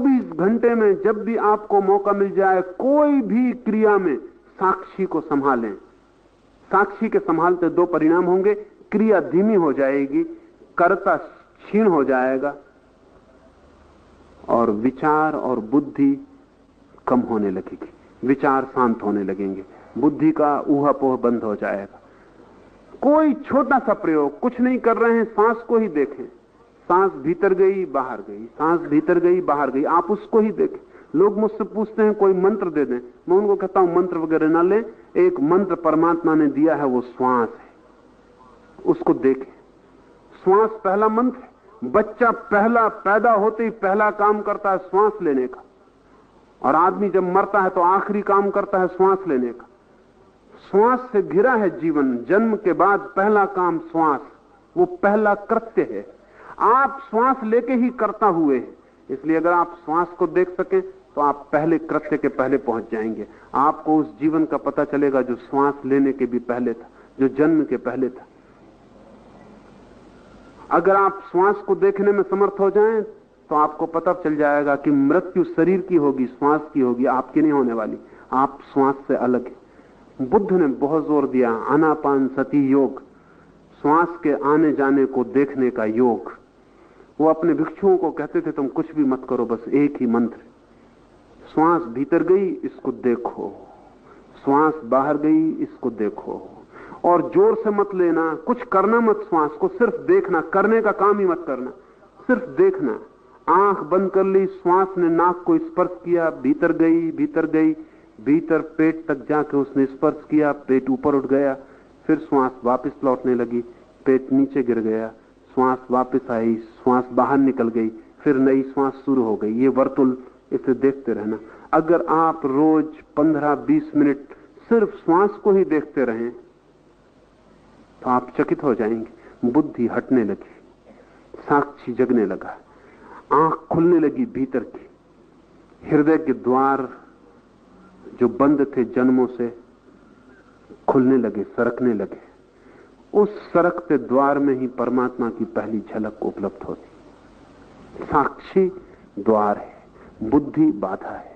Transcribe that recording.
24 घंटे में जब भी आपको मौका मिल जाए, कोई भी क्रिया में साक्षी को संभालें। साक्षी के संभालते दो परिणाम होंगे, क्रिया धीमी हो जाएगी, कर्ता क्षीण हो जाएगा, और विचार और बुद्धि कम होने लगेगी। विचार शांत होने लगेंगे, बुद्धि का ऊहापोह बंद हो जाएगा। कोई छोटा सा प्रयोग, कुछ नहीं कर रहे हैं, सांस को ही देखें। सांस भीतर गई बाहर गई, सांस भीतर गई बाहर गई, आप उसको ही देखें। लोग मुझसे पूछते हैं कोई मंत्र दे दें, मैं उनको कहता हूं मंत्र वगैरह ना लें, एक मंत्र परमात्मा ने दिया है, वो श्वास है, उसको देखें। श्वास पहला मंत्र। बच्चा पहला पैदा होते ही पहला काम करता है श्वास लेने का, और आदमी जब मरता है तो आखिरी काम करता है श्वास लेने का। श्वास से घिरा है जीवन। जन्म के बाद पहला काम श्वास, वो पहला कृत्य है। आप श्वास लेके ही करता हुए हैं, इसलिए अगर आप श्वास को देख सकें तो आप पहले कृत्य के पहले पहुंच जाएंगे। आपको उस जीवन का पता चलेगा जो श्वास लेने के भी पहले था, जो जन्म के पहले था। अगर आप श्वास को देखने में समर्थ हो जाएं तो आपको पता चल जाएगा कि मृत्यु शरीर की होगी, श्वास की होगी, आपकी नहीं होने वाली। आप श्वास से अलग है। बुद्ध ने बहुत जोर दिया आनापान सती योग, श्वास के आने जाने को देखने का योग। वो अपने भिक्षुओं को कहते थे तुम कुछ भी मत करो, बस एक ही मंत्र, श्वास भीतर गई इसको देखो, श्वास बाहर गई इसको देखो, और जोर से मत लेना, कुछ करना मत, श्वास को सिर्फ देखना, करने का काम ही मत करना, सिर्फ देखना। आंख बंद कर ली, श्वास ने नाक को स्पर्श किया, भीतर गई भीतर गई, भीतर पेट तक जाके उसने स्पर्श किया, पेट ऊपर उठ गया, फिर श्वास वापस लौटने लगी, पेट नीचे गिर गया, श्वास वापस आई, श्वास बाहर निकल गई, फिर नई श्वास शुरू हो गई। ये वर्तुल, इसे देखते रहना। अगर आप रोज 15-20 मिनट सिर्फ श्वास को ही देखते रहें तो आप चकित हो जाएंगे। बुद्धि हटने लगी, साक्षी जगने लगा, आंख खुलने लगी भीतर की, हृदय के द्वार जो बंद थे जन्मों से खुलने लगे, सरकने लगे। उस सरकते द्वार में ही परमात्मा की पहली झलक उपलब्ध होती। साक्षी द्वार है, बुद्धि बाधा है।